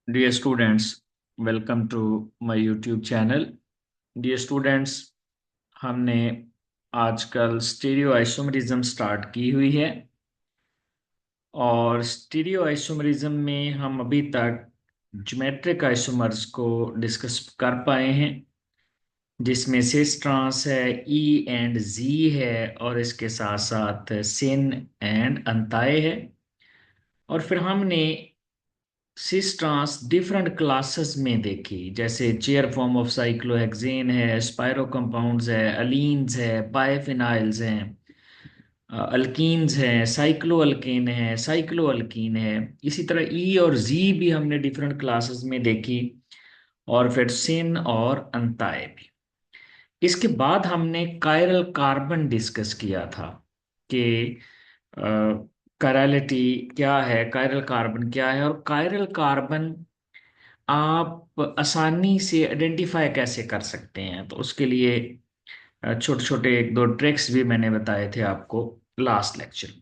Dear students, welcome to my YouTube channel. Dear students, हमने आजकल stereo isomerism start की हुई है और स्टीरियो आइसोमरिज्म में हम अभी तक ज्योमेट्रिक आइसोमर्स को डिस्कस कर पाए हैं, जिसमें सिस ट्रांस है, ई एंड जी है और इसके साथ साथ सिन एंड अंताए है। और फिर हमने सिस ट्रांस डिफरेंट क्लासेस में देखी, जैसे चेयर फॉर्म ऑफ साइक्लोहेक्सेन है, स्पायरो कंपाउंड्स है, अलीन्स है, बायफिनाइल्स हैं, अल्कीन्स हैं, साइक्लो अल्केन है, साइक्लो अल्कीन है। इसी तरह ई और जी भी हमने डिफरेंट क्लासेस में देखी और फिर सिन और अंताए भी। इसके बाद हमने कायरल कार्बन डिस्कस किया था कि कायरलिटी क्या है, कायरल कार्बन क्या है और कायरल कार्बन आप आसानी से आइडेंटिफाई कैसे कर सकते हैं। तो उसके लिए छोटे छोटे एक दो ट्रिक्स भी मैंने बताए थे आपको लास्ट लेक्चर में।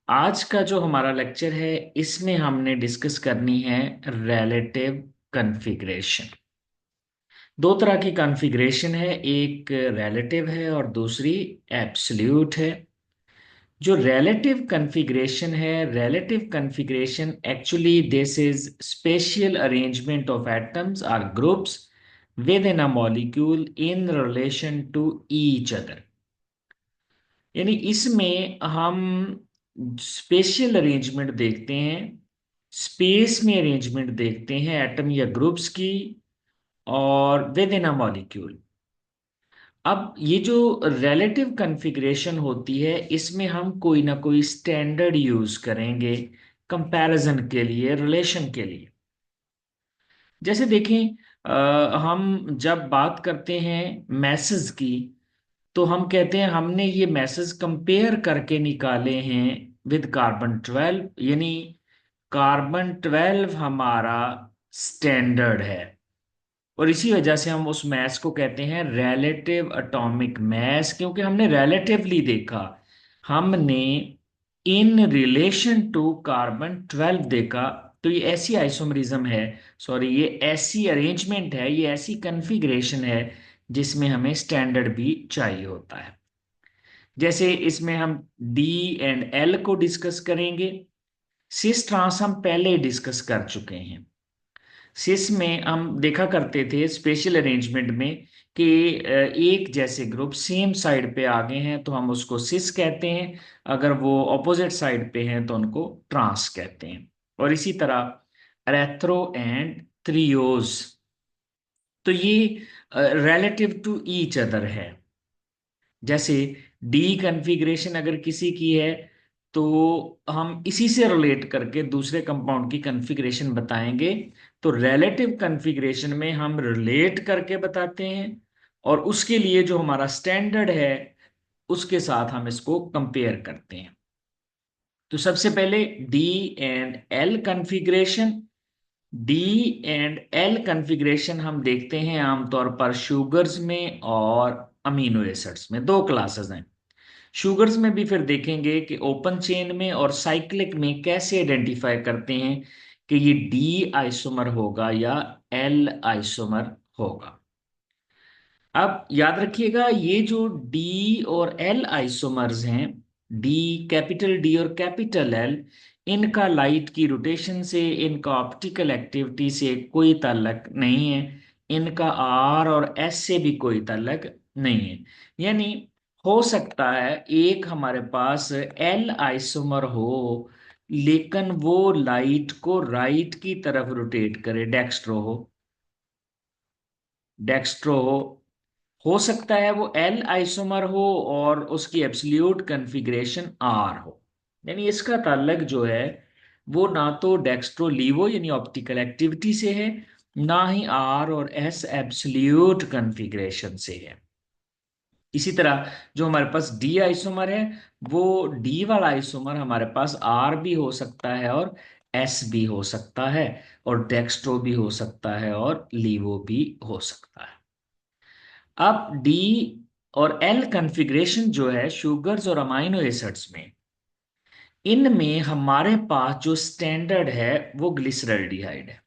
आज का जो हमारा लेक्चर है इसमें हमने डिस्कस करनी है रिलेटिव कॉन्फ़िगरेशन। दो तरह की कॉन्फ़िगरेशन है, एक रिलेटिव है और दूसरी एब्सोल्यूट है। जो relative configuration है, relative configuration actually this is spatial arrangement of atoms or groups within a molecule in relation to each other। यानी इसमें हम स्पेशियल अरेंजमेंट देखते हैं, स्पेस में अरेंजमेंट देखते हैं एटम या ग्रुप्स की और विद इन अ मॉलिक्यूल। अब ये जो रिलेटिव कॉन्फ़िगरेशन होती है इसमें हम कोई ना कोई स्टैंडर्ड यूज करेंगे कंपैरिजन के लिए, रिलेशन के लिए। जैसे देखें, हम जब बात करते हैं मैसेज की तो हम कहते हैं हमने ये मैसेज कंपेयर करके निकाले हैं विद कार्बन 12, यानी कार्बन 12 हमारा स्टैंडर्ड है और इसी वजह से हम उस मैस को कहते हैं रिलेटिव एटॉमिक मैस, क्योंकि हमने रिलेटिवली देखा, हमने इन रिलेशन टू कार्बन 12 देखा। तो ये ऐसी आइसोमरिज्म है, सॉरी ये ऐसी अरेंजमेंट है, ये ऐसी कन्फिग्रेशन है जिसमें हमें स्टैंडर्ड भी चाहिए होता है। जैसे इसमें हम डी एंड एल को डिस्कस करेंगे। सिस ट्रांस हम पहले डिस्कस कर चुके हैं। सिस में हम देखा करते थे स्पेशल अरेंजमेंट में कि एक जैसे ग्रुप सेम साइड पे आ गए हैं तो हम उसको सिस कहते हैं, अगर वो ऑपोजिट साइड पे हैं तो उनको ट्रांस कहते हैं। और इसी तरह रेथ्रो एंड थ्रियोज, तो ये रिलेटिव टू ईच अदर है। जैसे डी कन्फिग्रेशन अगर किसी की है तो हम इसी से रिलेट करके दूसरे कंपाउंड की कन्फिग्रेशन बताएंगे। तो रिलेटिव कन्फिग्रेशन में हम रिलेट करके बताते हैं और उसके लिए जो हमारा स्टैंडर्ड है उसके साथ हम इसको कंपेयर करते हैं। तो सबसे पहले D and L configuration. D and L configuration हम देखते हैं आमतौर पर शुगर्स में और अमीनो एसिड्स में, दो क्लासेस हैं। शुगर्स में भी फिर देखेंगे कि ओपन चेन में और साइक्लिक में कैसे आइडेंटिफाई करते हैं कि ये डी आइसोमर होगा या एल आइसोमर होगा। अब याद रखिएगा ये जो डी और एल आइसोमर्स हैं, डी, कैपिटल डी और कैपिटल एल, इनका लाइट की रोटेशन से, इनका ऑप्टिकल एक्टिविटी से कोई ताल्लुक नहीं है। इनका आर और एस से भी कोई ताल्लुक नहीं है। यानी हो सकता है एक हमारे पास एल आइसोमर हो लेकिन वो लाइट को राइट की तरफ रोटेट करे, डेक्स्ट्रो हो, डेक्स्ट्रो हो सकता है वो एल आइसोमर हो और उसकी एब्सोल्यूट कन्फिग्रेशन आर हो। यानी इसका ताल्लुक जो है वो ना तो डेक्स्ट्रो लीवो यानी ऑप्टिकल एक्टिविटी से है, ना ही आर और एस एब्सोल्यूट कन्फिग्रेशन से है। इसी तरह जो हमारे पास डी आइसोमर है वो डी वाला आइसोमर हमारे पास आर भी हो सकता है और एस भी हो सकता है और डेक्स्ट्रो भी हो सकता है और लीवो भी हो सकता है। अब डी और एल कन्फिग्रेशन जो है शुगर्स और अमाइनो एसिड्स में, इनमें हमारे पास जो स्टैंडर्ड है वो ग्लिसरॉल्डिहाइड है।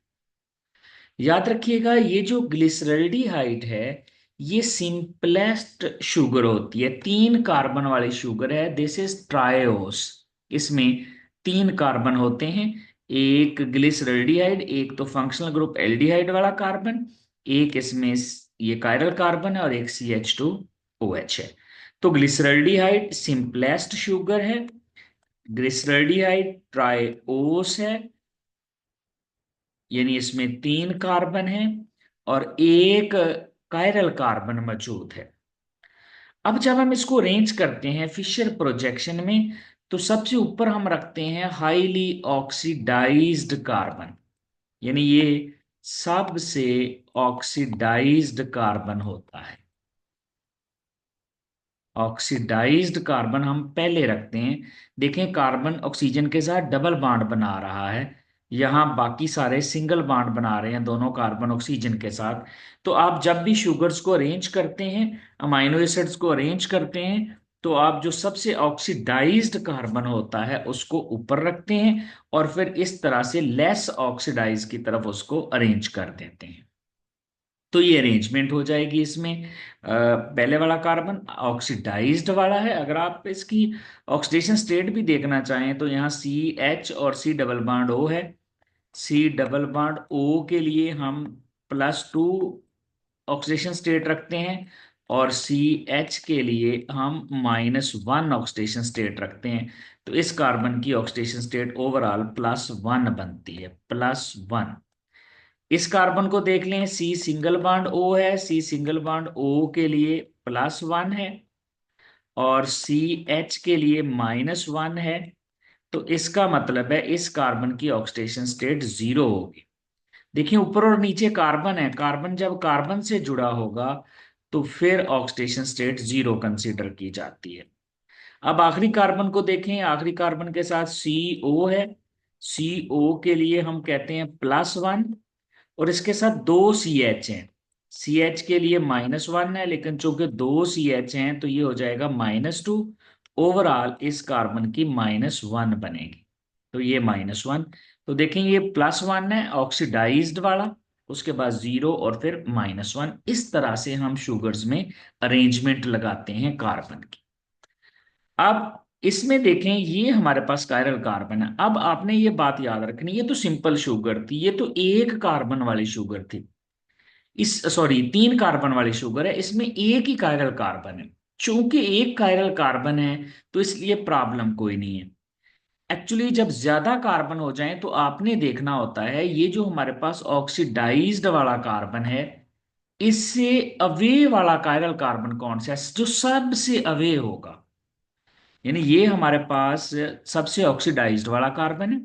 याद रखिएगा ये जो ग्लिसरल्डिहाइड है ये सिंपलेस्ट शुगर होती है, 3 कार्बन वाली शुगर है। This is triose. इसमें 3 कार्बन होते हैं, एक ग्लिसरल्डिहाइड, एक तो फंक्शनल ग्रुप एल्डिहाइड वाला कार्बन, एक इसमें ये कायरल कार्बन है और एक CH2OH है। तो ग्लिसरल्डिहाइड सिंपलेस्ट शुगर है, ग्लिसरल्डिहाइड ट्रायोस है, यानी इसमें 3 कार्बन है और एक कायरल कार्बन मौजूद है। अब जब हम इसको अरेंज करते हैं फिशर प्रोजेक्शन में, तो सबसे ऊपर हम रखते हैं हाईली ऑक्सीडाइज्ड कार्बन, यानी ये सबसे ऑक्सीडाइज्ड कार्बन होता है। ऑक्सीडाइज्ड कार्बन हम पहले रखते हैं। देखें कार्बन ऑक्सीजन के साथ डबल बॉन्ड बना रहा है, यहाँ बाकी सारे सिंगल बॉन्ड बना रहे हैं दोनों कार्बन ऑक्सीजन के साथ। तो आप जब भी शुगर्स को अरेंज करते हैं, अमाइनो एसिड्स को अरेंज करते हैं, तो आप जो सबसे ऑक्सीडाइज्ड कार्बन होता है उसको ऊपर रखते हैं और फिर इस तरह से लेस ऑक्सीडाइज की तरफ उसको अरेंज कर देते हैं। तो ये अरेंजमेंट हो जाएगी इसमें। पहले वाला कार्बन ऑक्सीडाइज्ड वाला है। अगर आप इसकी ऑक्सीडेशन स्टेट भी देखना चाहें तो यहाँ CH और C डबल बॉन्ड O है। C डबल बॉन्ड O के लिए हम +2 ऑक्सीडेशन स्टेट रखते हैं और CH के लिए हम -1 ऑक्सीडेशन स्टेट रखते हैं। तो इस कार्बन की ऑक्सीडेशन स्टेट ओवरऑल +1 बनती है, +1। इस कार्बन को देख लें, C सिंगल बॉन्ड O है, C सिंगल बॉन्ड O के लिए +1 है और CH के लिए -1 है। तो इसका मतलब है इस कार्बन की ऑक्सीडेशन स्टेट 0 होगी। देखिए ऊपर और नीचे कार्बन है, कार्बन जब कार्बन से जुड़ा होगा तो फिर ऑक्सीडेशन स्टेट 0 कंसीडर की जाती है। अब आखिरी कार्बन को देखें, आखिरी कार्बन के साथ CO है। CO के लिए हम कहते हैं +1 और इसके साथ 2 CH हैं। CH के लिए -1 है, लेकिन चूंकि 2 CH हैं तो ये हो जाएगा -2। ओवरऑल इस कार्बन की -1 बनेगी, तो ये -1। तो देखें ये +1 है ऑक्सीडाइज्ड वाला, उसके बाद 0 और फिर -1। इस तरह से हम शुगर्स में अरेंजमेंट लगाते हैं कार्बन की। अब इसमें देखें ये हमारे पास कायरल कार्बन है। अब आपने ये बात याद रखनी, ये तो सिंपल शुगर थी, ये तो 1 कार्बन वाली शुगर थी। इस सॉरी 3 कार्बन वाली शुगर है, इसमें एक ही कायरल कार्बन है। चूंकि एक कायरल कार्बन है तो इसलिए प्रॉब्लम कोई नहीं है। एक्चुअली जब ज्यादा कार्बन हो जाएं तो आपने देखना होता है ये जो हमारे पास ऑक्सीडाइज्ड वाला कार्बन है, इससे अवे वाला कायरल कार्बन कौन सा है जो सबसे अवे होगा, यानी ये हमारे पास सबसे ऑक्सीडाइज्ड वाला कार्बन है।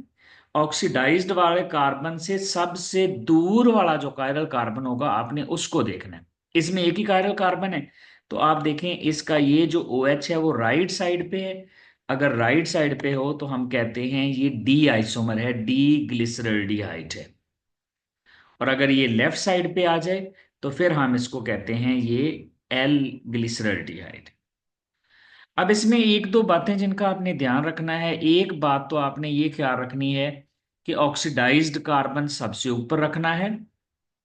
ऑक्सीडाइज्ड वाले कार्बन से सबसे दूर वाला जो कायरल कार्बन होगा आपने उसको देखना है। इसमें एक ही कायरल कार्बन है, तो आप देखें इसका ये जो OH है वो राइट साइड पे है। अगर राइट साइड पे हो तो हम कहते हैं ये डी आइसोमर है, डी ग्लिसरल्डिहाइड है। और अगर ये लेफ्ट साइड पे आ जाए तो फिर हम इसको कहते हैं ये एल ग्लिसरल्डिहाइड। अब इसमें एक दो बातें जिनका आपने ध्यान रखना है। एक बात तो आपने ये ख्याल रखनी है कि ऑक्सीडाइज्ड कार्बन सबसे ऊपर रखना है।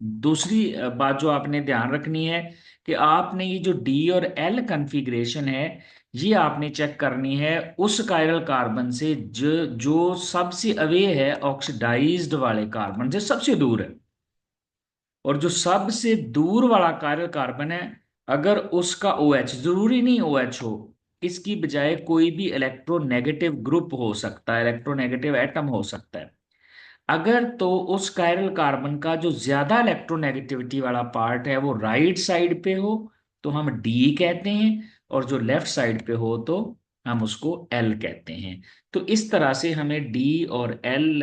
दूसरी बात जो आपने ध्यान रखनी है कि आपने ये जो डी और एल कॉन्फ़िगरेशन है ये आपने चेक करनी है उस कायरल कार्बन से जो जो सबसे अवे है ऑक्सीडाइज्ड वाले कार्बन से सबसे दूर है। और जो सबसे दूर वाला कायरल कार्बन है, अगर उसका OH, जरूरी नहीं OH हो, इसकी बजाय कोई भी इलेक्ट्रोनेगेटिव ग्रुप हो सकता है, इलेक्ट्रोनेगेटिव एटम हो सकता है। अगर तो उस कायरल कार्बन का जो ज्यादा इलेक्ट्रोनेगेटिविटी वाला पार्ट है वो राइट साइड पे हो तो हम डी कहते हैं, और जो लेफ्ट साइड पे हो तो हम उसको एल कहते हैं। तो इस तरह से हमें डी और एल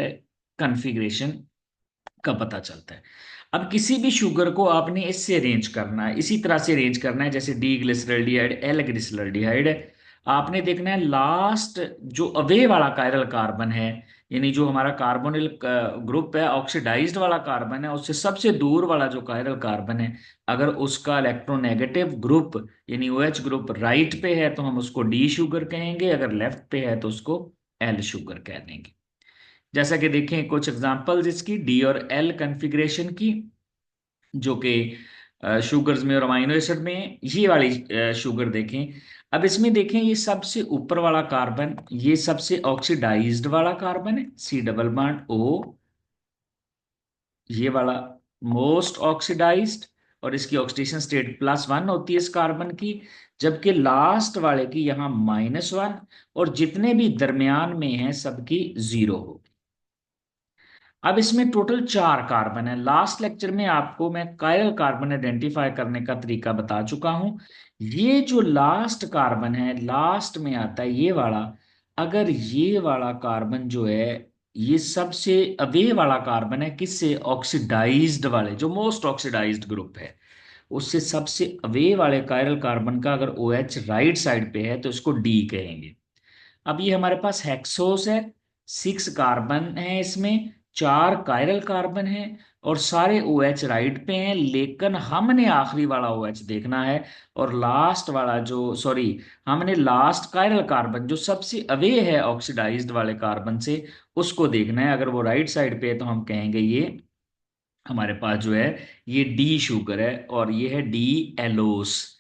कन्फिग्रेशन का पता चलता है। अब किसी भी शुगर को आपने इससे अरेंज करना है, इसी तरह से अरेंज करना है जैसे डी ग्लिसरल्डिहाइड एल ग्लिसरल्डिहाइड है। आपने देखना है लास्ट जो अवे वाला कायरल कार्बन है, यानी जो हमारा कार्बोनिल ग्रुप है ऑक्सीडाइज्ड वाला कार्बन है, उससे सबसे दूर वाला जो कायरल कार्बन है, अगर उसका इलेक्ट्रोनेगेटिव ग्रुप यानी OH ग्रुप राइट पे है तो हम उसको डी शुगर कहेंगे, अगर लेफ्ट पे है तो उसको एल शुगर कह देंगे। जैसा कि देखें कुछ एग्जांपल्स इसकी डी और एल कॉन्फ़िगरेशन की। जो कि शुगर्स में और अमाइनो एसिड में ये वाली शुगर देखें। अब इसमें देखें, ये सबसे ऊपर वाला कार्बन, ये सबसे ऑक्सीडाइज्ड वाला कार्बन है, सी डबल बॉन्ड ओ, ये वाला मोस्ट ऑक्सीडाइज्ड, और इसकी ऑक्सीडेशन स्टेट +1 होती है इस कार्बन की, जबकि लास्ट वाले की यहाँ -1, और जितने भी दरमियान में हैं सबकी 0 हो। अब इसमें टोटल 4 कार्बन है। लास्ट लेक्चर में आपको मैं कायरल कार्बन आइडेंटिफाई करने का तरीका बता चुका हूं। ये जो लास्ट कार्बन है, लास्ट में आता है ये वाला, अगर ये वाला कार्बन जो है, ये सबसे अवे वाला कार्बन है किससे, ऑक्सीडाइज्ड वाले, जो मोस्ट ऑक्सीडाइज्ड ग्रुप है, उससे सबसे अवे वाले कायरल कार्बन का अगर ओ एच राइट साइड पे है तो इसको डी कहेंगे। अब ये हमारे पास हेक्सोस है, 6 कार्बन है इसमें, 4 कायरल कार्बन है, और सारे ओ एच राइट पे हैं, लेकिन हमने आखिरी वाला ओ एच देखना है, और लास्ट वाला जो, सॉरी, हमने लास्ट कायरल कार्बन जो सबसे अवे है ऑक्सीडाइज्ड वाले कार्बन से, उसको देखना है। अगर वो राइट साइड पे है तो हम कहेंगे ये हमारे पास जो है ये डी शुगर है, और ये है डी एलोस।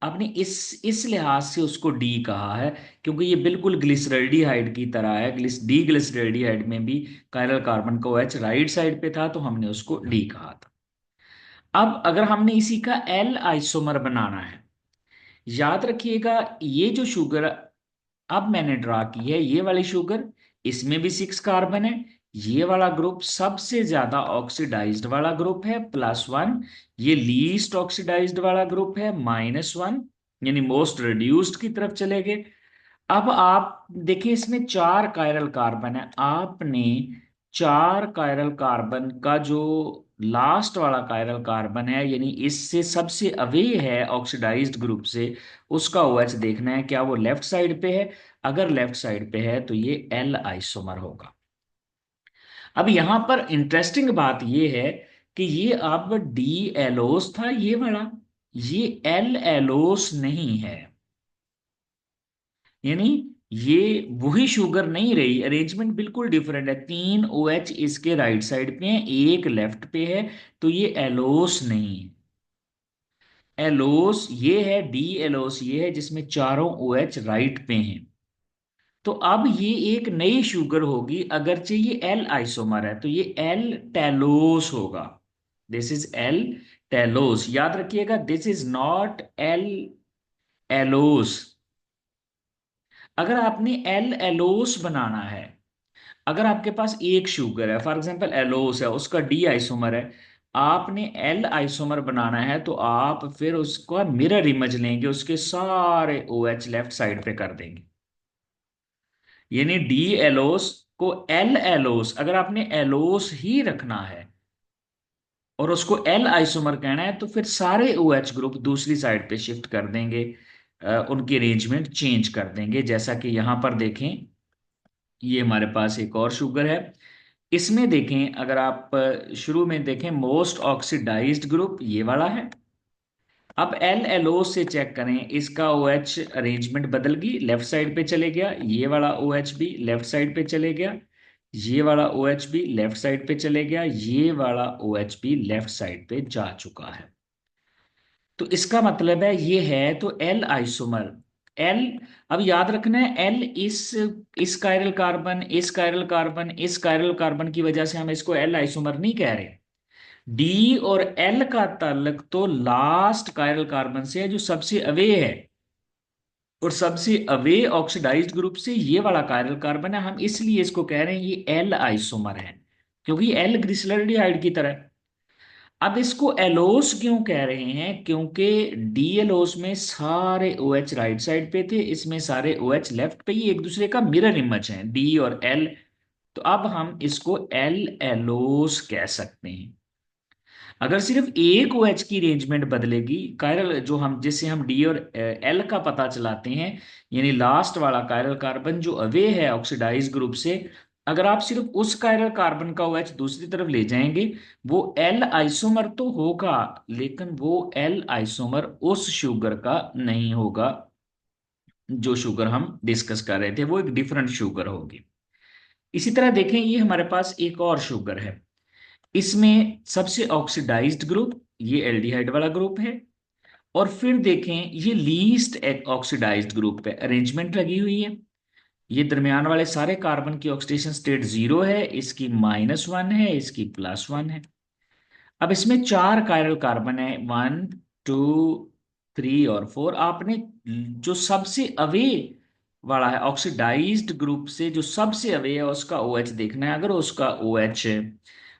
आपने इस लिहाज से उसको डी कहा है, क्योंकि ये बिल्कुल ग्लिसरल्डिहाइड की तरह है। डी ग्लिसरल्डिहाइड में भी कायरल कार्बन का OH राइट साइड पे था, तो हमने उसको डी कहा था। अब अगर हमने इसी का एल आइसोमर बनाना है, याद रखिएगा, ये जो शुगर अब मैंने ड्रा की है, ये वाली शुगर, इसमें भी 6 कार्बन है। ये वाला ग्रुप सबसे ज्यादा ऑक्सीडाइज्ड वाला ग्रुप है, +1। ये लीस्ट ऑक्सीडाइज्ड वाला ग्रुप है, -1, यानी मोस्ट रिड्यूस्ड की तरफ चले गए। अब आप देखिए, इसमें 4 कायरल कार्बन है। आपने 4 कायरल कार्बन का जो लास्ट वाला कायरल कार्बन है, यानी इससे सबसे अवे है ऑक्सीडाइज्ड ग्रुप से, उसका OH देखना है, क्या वो लेफ्ट साइड पे है। अगर लेफ्ट साइड पे है तो ये एल आइसोमर होगा। अब यहां पर इंटरेस्टिंग बात ये है कि ये अब डी एलोस था ये वाला, ये एल एलोस नहीं है, यानी ये वही शुगर नहीं रही, अरेंजमेंट बिल्कुल डिफरेंट है। 3 OH इसके राइट साइड पे है, एक लेफ्ट पे है, तो ये एलोस नहीं है। एलोस ये है, डी एलोस ये है जिसमें चारों OH राइट पे हैं। तो अब ये एक नई शुगर होगी, अगरचे ये एल आइसोमर है, तो ये एल टेलोस होगा। दिस इज एल टेलोस, याद रखिएगा, दिस इज नॉट एल एलोस। अगर आपने एल एलोस बनाना है, अगर आपके पास एक शुगर है, फॉर एग्जांपल एलोस है, उसका डी आइसोमर है, आपने एल आइसोमर बनाना है, तो आप फिर उसका मिरर इमेज लेंगे, उसके सारे OH लेफ्ट साइड पे कर देंगे, यानी डी एलोस को एल एलोस, अगर आपने एलोस ही रखना है और उसको एल आइसोमर कहना है, तो फिर सारे OH ग्रुप दूसरी साइड पे शिफ्ट कर देंगे, उनकी अरेंजमेंट चेंज कर देंगे। जैसा कि यहां पर देखें, ये हमारे पास एक और शुगर है, इसमें देखें, अगर आप शुरू में देखें, मोस्ट ऑक्सीडाइज्ड ग्रुप ये वाला है। अब एल एल ओ से चेक करें, इसका OH अरेंजमेंट बदल गई, लेफ्ट साइड पे चले गया, ये वाला OH भी लेफ्ट साइड पे चले गया, ये वाला OH भी लेफ्ट साइड पे चले गया, ये वाला OH भी लेफ्ट साइड पे जा चुका है। तो इसका मतलब है ये है तो एल आइसोमर, एल, अब याद रखना है, एल इस कायरल कार्बन, इस कायरल कार्बन, इस कायरल कार्बन की वजह से हम इसको एल आइसोमर नहीं कह रहे। डी और एल का ताल्लुक तो लास्ट कायरल कार्बन से है जो सबसे अवे है, और सबसे अवे ऑक्सीडाइज्ड ग्रुप से ये वाला कायरल कार्बन है, हम इसलिए इसको कह रहे हैं ये एल आइसोमर है, क्योंकि एल ग्लिसरल्डिहाइड की तरह है। अब इसको एलोस क्यों कह रहे हैं, क्योंकि डी एलोस में सारे OH राइट साइड पे थे, इसमें सारे OH लेफ्ट पे, ही एक दूसरे का मिरर इमेज है, डी और एल। तो अब हम इसको एल एलोस कह सकते हैं। अगर सिर्फ एक OH की अरेंजमेंट बदलेगी, कायरल जो हम, जिससे हम डी और एल का पता चलाते हैं, यानी लास्ट वाला कायरल कार्बन जो अवे है ऑक्सीडाइज ग्रुप से, अगर आप सिर्फ उस कायरल कार्बन का OH दूसरी तरफ ले जाएंगे, वो एल आइसोमर तो होगा, लेकिन वो एल आइसोमर उस शुगर का नहीं होगा जो शुगर हम डिस्कस कर रहे थे, वो एक डिफरेंट शुगर होगी। इसी तरह देखें, ये हमारे पास एक और शुगर है, इसमें सबसे ऑक्सीडाइज्ड ग्रुप ये एल्डिहाइड वाला ग्रुप है, और फिर देखें ये लीस्ट ऑक्सीडाइज्ड ग्रुप पे अरेंजमेंट लगी हुई है। ये दरमियान वाले सारे कार्बन की ऑक्सीडेशन स्टेट 0 है, इसकी -1 है, इसकी +1 है। अब इसमें 4 कायरल कार्बन है, 1 2 3 और 4। आपने जो सबसे अवे वाला है ऑक्सीडाइज्ड ग्रुप से, जो सबसे अवे है उसका OH देखना है। अगर उसका OH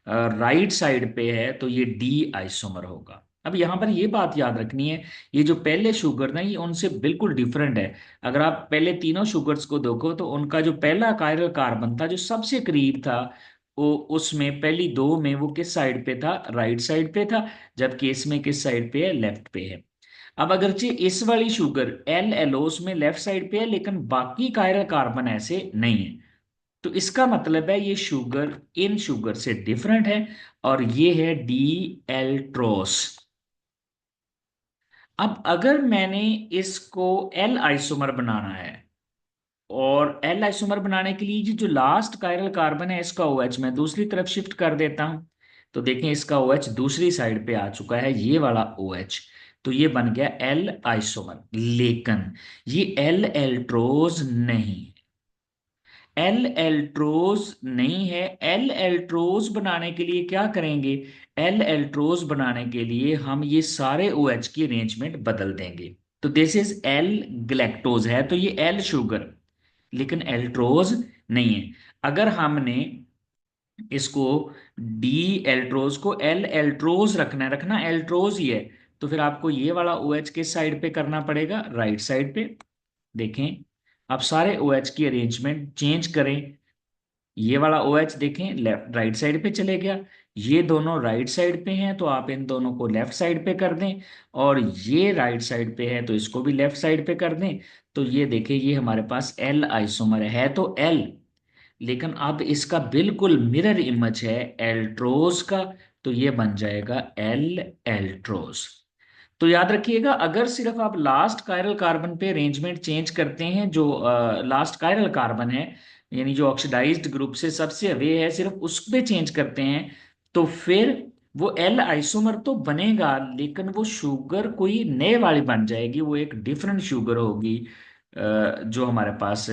राइट साइड पे है तो ये डी आइसोमर होगा। अब यहाँ पर ये बात याद रखनी है, ये जो पहले शुगर ना ये उनसे बिल्कुल डिफरेंट है। अगर आप पहले तीनों शुगर्स को देखो तो उनका जो पहला कायरल कार्बन था जो सबसे करीब था, वो उसमें पहली दो में वो किस साइड पे था, राइट साइड पे था, जबकि इसमें किस साइड पे है, लेफ्ट पे है। अब अगरचे इस वाली शुगर एल एलोस में लेफ्ट साइड पे है, लेकिन बाकी कायरल कार्बन ऐसे नहीं है। तो इसका मतलब है ये शुगर इन शुगर से डिफरेंट है, और ये है डी एल्ट्रोस। अब अगर मैंने इसको एल आइसोमर बनाना है, और एल आइसोमर बनाने के लिए ये जो लास्ट कायरल कार्बन है इसका OH मैं दूसरी तरफ शिफ्ट कर देता हूं, तो देखें इसका OH दूसरी साइड पे आ चुका है, ये वाला OH। तो ये बन गया एल आइसोमर, लेकिन ये एल एल्ट्रोज नहीं, एल एल्ट्रोज नहीं है। एल एल्ट्रोज बनाने के लिए क्या करेंगे, एल एल्ट्रोज बनाने के लिए हम ये सारे OH की अरेंजमेंट बदल देंगे। तो दिस इज एल ग्लैक्टोज है, तो ये एल शुगर, लेकिन एल्ट्रोज नहीं है। अगर हमने इसको डी एल्ट्रोज को एल एल्ट्रोज रखना एल्ट्रोज ही है, तो फिर आपको ये वाला OH किस साइड पे करना पड़ेगा, राइट साइड पे। देखें, आप सारे OH की अरेंजमेंट चेंज करें। ये वाला OH देखें लेफ्ट राइट साइड पे चले गया, ये दोनों राइट साइड पे हैं तो आप इन दोनों को लेफ्ट साइड पे कर दें, और ये राइट साइड पे है तो इसको भी लेफ्ट साइड पे कर दें। तो ये देखें, ये हमारे पास एल आइसोमर है तो एल, लेकिन अब इसका बिल्कुल मिरर इमेज है एल्ट्रोज का, तो ये बन जाएगा एल एल्ट्रोज। तो याद रखिएगा, अगर सिर्फ आप लास्ट कायरल कार्बन पे अरेंजमेंट चेंज करते हैं, जो लास्ट कायरल कार्बन है यानी जो ऑक्सीडाइज्ड ग्रुप से सबसे अवे है, सिर्फ उस पे चेंज करते हैं, तो फिर वो एल आइसोमर तो बनेगा, लेकिन वो शुगर कोई नए वाली बन जाएगी, वो एक डिफरेंट शुगर होगी जो हमारे पास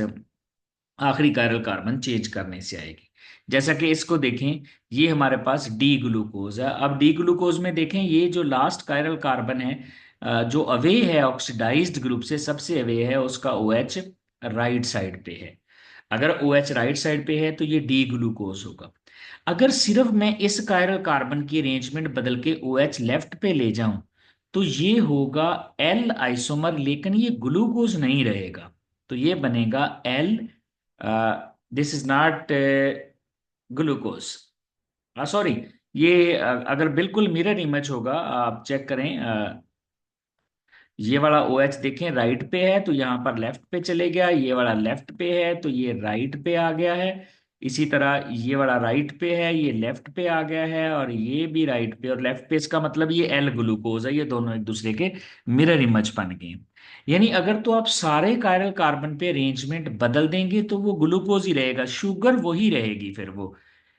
आखिरी कायरल कार्बन चेंज करने से आएगी। जैसा कि इसको देखें, ये हमारे पास डी ग्लूकोज है। अब डी ग्लूकोज में देखें, ये जो लास्ट कायरल कार्बन है जो अवे है ऑक्सीडाइज्ड ग्रुप से सबसे अवे है, उसका OH राइट साइड पे है। अगर OH राइट साइड पे है तो ये डी ग्लूकोज होगा। अगर सिर्फ मैं इस कायरल कार्बन की अरेंजमेंट बदल के OH लेफ्ट पे ले जाऊं, तो ये होगा एल आइसोमर, लेकिन ये ग्लूकोज नहीं रहेगा, तो ये बनेगा L, this is not glucose, sorry. ये अगर बिल्कुल मिरर इमेज होगा, आप चेक करें, ये वाला OH देखें राइट पे है तो यहाँ पर लेफ्ट पे चले गया, ये वाला लेफ्ट पे है तो ये राइट पे आ गया है। इसी तरह ये वाला राइट पे है, ये लेफ्ट पे आ गया है, और ये भी राइट पे और लेफ्ट पे, इसका मतलब ये एल ग्लूकोज है, ये दोनों एक दूसरे के मिरर इमेज बन गए। यानी अगर तो आप सारे कायरल कार्बन पे अरेंजमेंट बदल देंगे तो वो ग्लूकोज ही रहेगा, शुगर वही रहेगी फिर वो,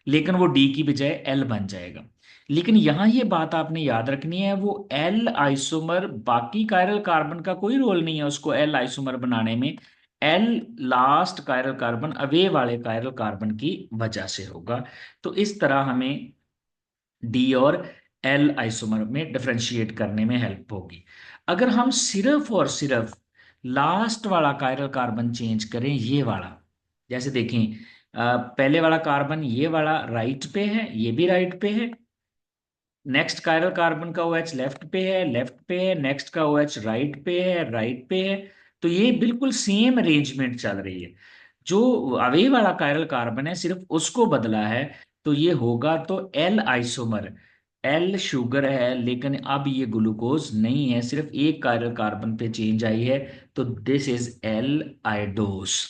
लेकिन वो डी की बजाय एल बन जाएगा। लेकिन यहां ये बात आपने याद रखनी है, वो एल आइसोमर बाकी कायरल कार्बन का कोई रोल नहीं है उसको एल आइसोमर बनाने में, L last chiral carbon away वाले कायरल कार्बन की वजह से होगा। तो इस तरह हमें डी और एल आइसोमर में डिफरेंशिएट करने में हेल्प होगी। अगर हम सिर्फ और सिर्फ लास्ट वाला कायरल कार्बन चेंज करें, ये वाला, जैसे देखें, पहले वाला कार्बन ये वाला राइट पे है, ये भी राइट पे है, नेक्स्ट कायरल कार्बन का OH लेफ्ट पे है, लेफ्ट पे है, नेक्स्ट का OH राइट पे है, राइट पे है। तो ये बिल्कुल सेम अरेंजमेंट चल रही है, जो अवे वाला कायरल कार्बन है सिर्फ उसको बदला है, तो ये होगा तो एल आइसोमर, एल शुगर है, लेकिन अब ये ग्लूकोज नहीं है, सिर्फ एक कायरल कार्बन पे चेंज आई है, तो दिस इज एल आइडोस।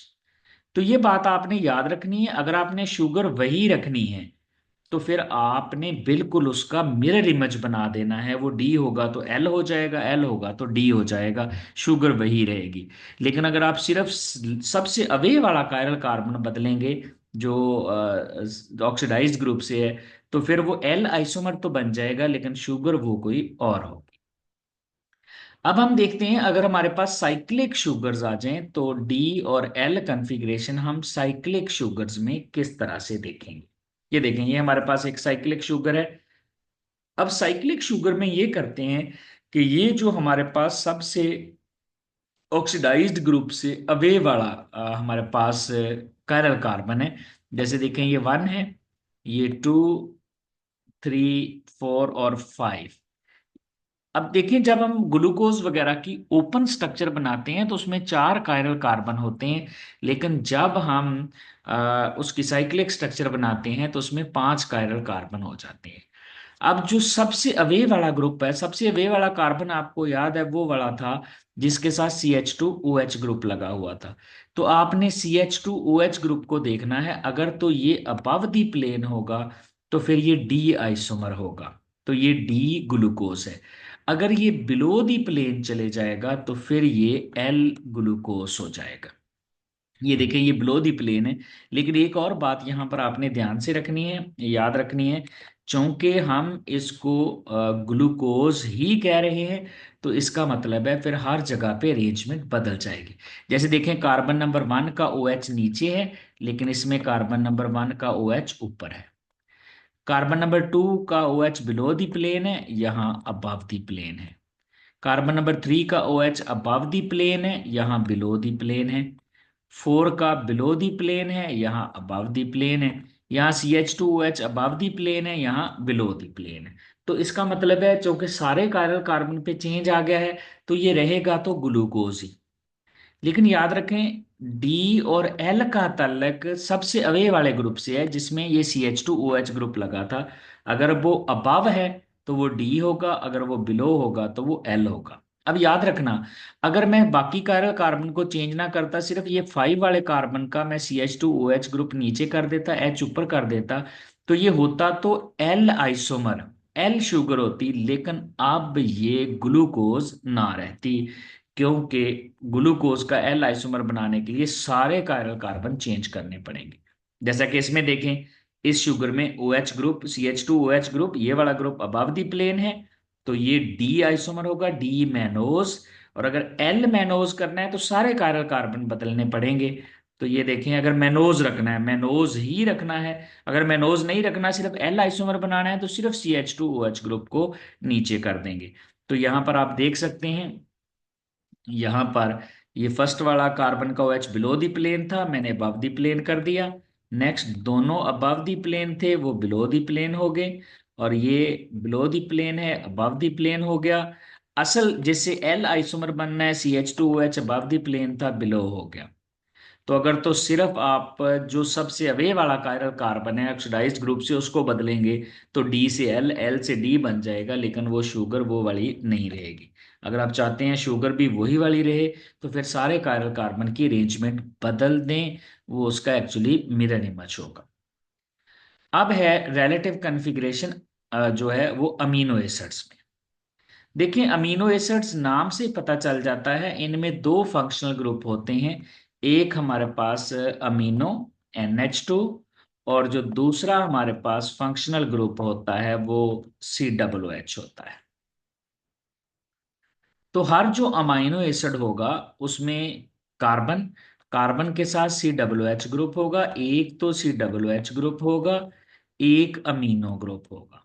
तो ये बात आपने याद रखनी है। अगर आपने शुगर वही रखनी है तो फिर आपने बिल्कुल उसका मिरर इमेज बना देना है, वो डी होगा तो एल हो जाएगा, एल होगा तो डी हो जाएगा, शुगर वही रहेगी। लेकिन अगर आप सिर्फ सबसे अवे वाला कायरल कार्बन बदलेंगे जो ऑक्सीडाइज्ड ग्रुप से है, तो फिर वो एल आइसोमर तो बन जाएगा, लेकिन शुगर वो कोई और होगी। अब हम देखते हैं अगर हमारे पास साइक्लिक शुगर्स आ जाएं तो डी और एल कॉन्फ़िगरेशन हम साइक्लिक शुगर्स में किस तरह से देखेंगे। ये देखें, ये हमारे पास एक साइक्लिक शुगर है। अब साइक्लिक शुगर में ये करते हैं कि ये जो हमारे पास सबसे ऑक्सीडाइज्ड ग्रुप से अवे वाला हमारे पास कायरल कार्बन है। जैसे देखें, ये 1 है, ये 2, 3, 4 और 5। अब देखें, जब हम ग्लूकोज वगैरह की ओपन स्ट्रक्चर बनाते हैं तो उसमें 4 कायरल कार्बन होते हैं, लेकिन जब हम उसकी साइक्लिक स्ट्रक्चर बनाते हैं तो उसमें 5 कायरल कार्बन हो जाते हैं। अब जो सबसे अवे वाला ग्रुप है, सबसे अवे वाला कार्बन आपको याद है वो वाला था जिसके साथ CH2OH ग्रुप लगा हुआ था। तो आपने CH2OH ग्रुप को देखना है, अगर तो ये अबव दी प्लेन होगा तो फिर ये डी आइसोमर होगा, तो ये डी ग्लूकोज है। अगर ये बिलो दी प्लेन चले जाएगा तो फिर ये एल ग्लूकोज हो जाएगा। ये देखें, ये बिलो दी प्लेन है। लेकिन एक और बात यहाँ पर आपने ध्यान से रखनी है, याद रखनी है, चूंकि हम इसको ग्लूकोज ही कह रहे हैं तो इसका मतलब है फिर हर जगह पे अरेंजमेंट बदल जाएगी। जैसे देखें, कार्बन नंबर 1 का OH नीचे है, लेकिन इसमें कार्बन नंबर 1 का OH ऊपर है। कार्बन नंबर 2 का OH बिलो दी प्लेन है, यहाँ अबव दी प्लेन है। कार्बन नंबर 3 का OH अबव दी प्लेन है, यहाँ बिलो दी प्लेन है। 4 का बिलो दी प्लेन है, यहाँ अबव दी प्लेन है। यहाँ CH2OH अबव दी प्लेन है, यहाँ बिलो दी प्लेन है। तो इसका मतलब है चूंकि सारे कायरल कार्बन पे चेंज आ गया है तो ये रहेगा तो ग्लूकोज ही। लेकिन याद रखें, डी और एल का ताल्लुक सबसे अवे वाले ग्रुप से है जिसमें ये CH2OH ग्रुप लगा था। अगर वो अबव है तो वो डी होगा, अगर वो बिलो होगा तो वो एल होगा। अब याद रखना, अगर मैं बाकी कायरल कार्बन को चेंज ना करता, सिर्फ ये 5 वाले कार्बन का मैं CH2OH ग्रुप नीचे कर देता, H ऊपर कर देता, तो ये होता तो एल आइसोमर, एल शुगर होती, लेकिन अब ये ग्लूकोज ना रहती, क्योंकि ग्लूकोज का एल आइसोमर बनाने के लिए सारे कायरल कार्बन चेंज करने पड़ेंगे। जैसा कि इसमें देखें, इस शुगर में OH ग्रुप, CH2OH ग्रुप, ये वाला ग्रुप अबव दी प्लेन है, तो ये डी आइसोमर होगा, डी मैनोज। और अगर एल मैनोज करना है तो सारे कायरल कार्बन बदलने पड़ेंगे। तो ये देखें, अगर मैनोज रखना है, मैनोज ही रखना है। अगर मैनोज नहीं रखना, सिर्फ एल आइसोमर बनाना है, तो सिर्फ CH2OH ग्रुप को नीचे कर देंगे। तो यहां पर आप देख सकते हैं, यहाँ पर ये फर्स्ट वाला कार्बन का OH बिलो दी प्लेन था, मैंने अबव दी प्लेन कर दिया। नेक्स्ट दोनों अबव दी प्लेन थे, वो बिलो दी प्लेन हो गए। और ये बिलो दी प्लेन है, अबव दी प्लेन हो गया। असल जैसे एल आइसोमर बनना है, CH2OH अबव दी प्लेन था, बिलो हो गया। तो अगर तो सिर्फ आप जो सबसे अवे वाला कायरल कार्बन है ऑक्सीडाइज्ड ग्रुप से उसको बदलेंगे तो डी से एल, एल से डी बन जाएगा, लेकिन वो शुगर वो वाली नहीं रहेगी। अगर आप चाहते हैं शुगर भी वही वाली रहे तो फिर सारे कायरल कार्बन की अरेंजमेंट बदल दें, वो उसका एक्चुअली मिरर इमेज होगा। अब है रिलेटिव कॉन्फ़िगरेशन, जो है वो अमीनो एसिड्स में। देखिए, अमीनो एसिड्स नाम से पता चल जाता है इनमें दो फंक्शनल ग्रुप होते हैं। एक हमारे पास अमीनो NH2, और जो दूसरा हमारे पास फंक्शनल ग्रुप होता है वो COOH होता है। तो हर जो अमीनो एसिड होगा उसमें कार्बन, कार्बन के साथ COOH ग्रुप होगा, एक तो COOH ग्रुप होगा, एक अमीनो ग्रुप होगा।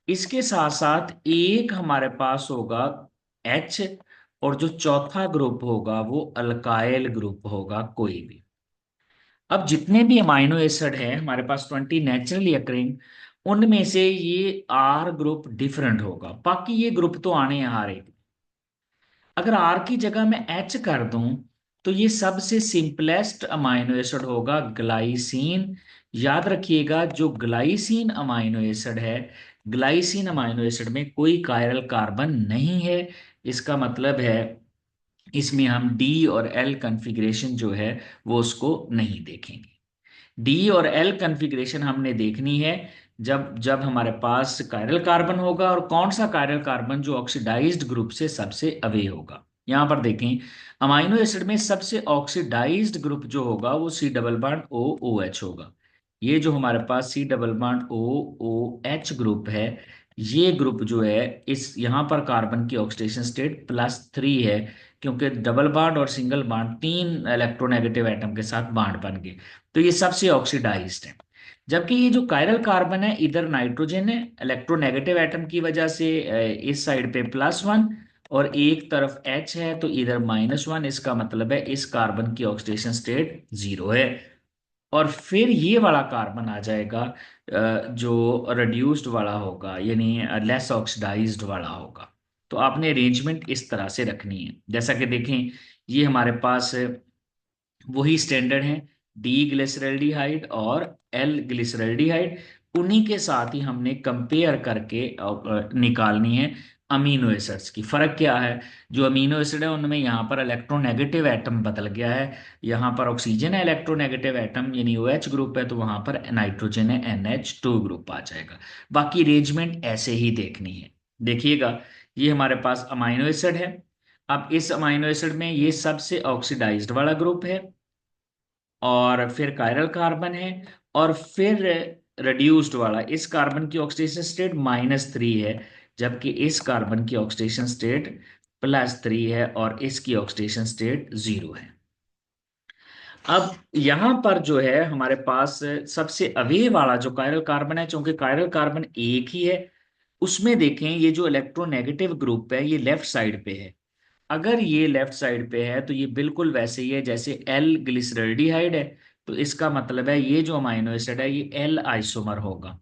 इसके साथ साथ एक हमारे पास होगा H, और जो चौथा ग्रुप होगा वो अल्काइल ग्रुप होगा कोई भी। अब जितने भी अमाइनो एसिड हैं हमारे पास 20 नेचुरली अकरिंग, उनमें से ये R ग्रुप डिफरेंट होगा, बाकी ये ग्रुप तो आने हैं हर एक। अगर R की जगह मैं H कर दूं तो ये सबसे सिंपलेस्ट अमाइनो एसिड होगा ग्लाइसिन। याद रखिएगा, जो ग्लाइसिन अमाइनो एसिड है, ग्लाइसिन अमाइनो एसिड में कोई कायरल कार्बन नहीं है। इसका मतलब है इसमें हम डी और एल कॉन्फ़िगरेशन जो है वो उसको नहीं देखेंगे। डी और एल कॉन्फ़िगरेशन हमने देखनी है जब जब हमारे पास कायरल कार्बन होगा, और कौन सा कायरल कार्बन जो ऑक्सीडाइज्ड ग्रुप से सबसे अवे होगा। यहां पर देखें, अमाइनो एसिड में सबसे ऑक्सीडाइज्ड ग्रुप जो होगा वो C double bond O OH होगा। ये जो हमारे पास C double bond O O H group है, ये ग्रुप जो है इस यहाँ पर कार्बन की ऑक्सीडेशन स्टेट +3 है, क्योंकि डबल बॉन्ड और सिंगल बॉन्ड तीन इलेक्ट्रोनेगेटिव एटम के साथ बॉन्ड बन गए, तो ये सबसे ऑक्सीडाइज्ड है। जबकि ये जो कायरल कार्बन है, इधर नाइट्रोजन है, इलेक्ट्रोनेगेटिव एटम की वजह से इस साइड पे +1, और एक तरफ H है तो इधर -1, इसका मतलब है इस कार्बन की ऑक्सीडेशन स्टेट 0 है। और फिर ये वाला कार्बन आ जाएगा जो रिड्यूस्ड वाला होगा, यानी लेस ऑक्सीडाइज्ड वाला होगा। तो आपने अरेंजमेंट इस तरह से रखनी है। जैसा कि देखें, ये हमारे पास वही स्टैंडर्ड हैं, डी ग्लिसरल्डिहाइड और एल ग्लिसरल्डिहाइड, उन्हीं के साथ ही हमने कंपेयर करके निकालनी है अमीनो एसिड्स की। फर्क क्या है, जो अमीनो एसिड है उनमें यहाँ पर इलेक्ट्रोनेगेटिव एटम बदल गया है, यहाँ पर ऑक्सीजन है इलेक्ट्रोनेगेटिव एटम यानी OH ग्रुप है, तो वहाँ पर नाइट्रोजन है NH2 ग्रुप आ जाएगा। बाकी अरेंजमेंट ऐसे ही देखनी है। देखिएगा, ये हमारे पास अमीनो एसिड है। अब इस अमीनो एसिड में ये सबसे ऑक्सीडाइज्ड वाला ग्रुप है, और फिर कायरल कार्बन है, और फिर रिड्यूस्ड वाला, इस कार्बन की ऑक्सीडेशन स्टेट -3 है, जबकि इस कार्बन की ऑक्सीडेशन स्टेट +3 है, और इसकी ऑक्सीडेशन स्टेट 0 है। अब यहां पर जो है हमारे पास सबसे अवे वाला जो कायरल कार्बन है, चूंकि कायरल कार्बन एक ही है, उसमें देखें ये जो इलेक्ट्रोनेगेटिव ग्रुप है ये लेफ्ट साइड पे है। अगर ये लेफ्ट साइड पे है तो ये बिल्कुल वैसे ही है जैसे एल ग्लिसरल्डिहाइड है, तो इसका मतलब है ये जो अमाइनो एसिड है ये एल आइसोमर होगा।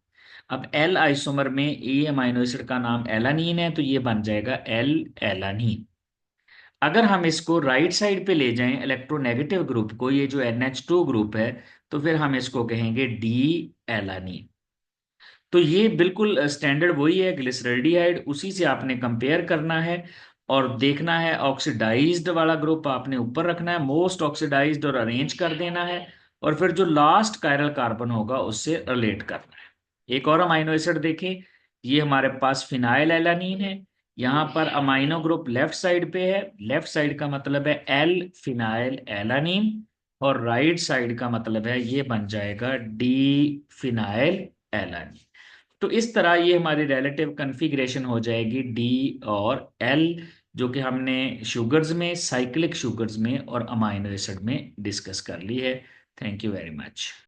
अब एल आइसोमर में ये अमाइनो एसिड का नाम एलानीन है, तो ये बन जाएगा एल एलानीन। अगर हम इसको राइट साइड पे ले जाएं इलेक्ट्रोनेगेटिव ग्रुप को, ये जो NH2 ग्रुप है, तो फिर हम इसको कहेंगे डी एलानीन। तो ये बिल्कुल स्टैंडर्ड वही है ग्लिसरल्डिहाइड, उसी से आपने कंपेयर करना है और देखना है। ऑक्सीडाइज्ड वाला ग्रुप आपने ऊपर रखना है, मोस्ट ऑक्सीडाइज्ड, और अरेंज कर देना है, और फिर जो लास्ट कायरल कार्बन होगा उससे रिलेट करना है। एक और अमाइनो एसिड देखें, ये हमारे पास फिनाइल एलानीन है। यहाँ पर अमाइनो ग्रुप लेफ्ट साइड पे है, लेफ्ट साइड का मतलब है एल फिनाइल एलानीन, और राइट साइड का मतलब है ये बन जाएगा डी फिनाइल एलानीन। तो इस तरह ये हमारी रिलेटिव कन्फिग्रेशन हो जाएगी डी और एल, जो कि हमने शुगर्स में, साइक्लिक शुगर्स में और अमाइनो एसिड में डिस्कस कर ली है। Thank you very much.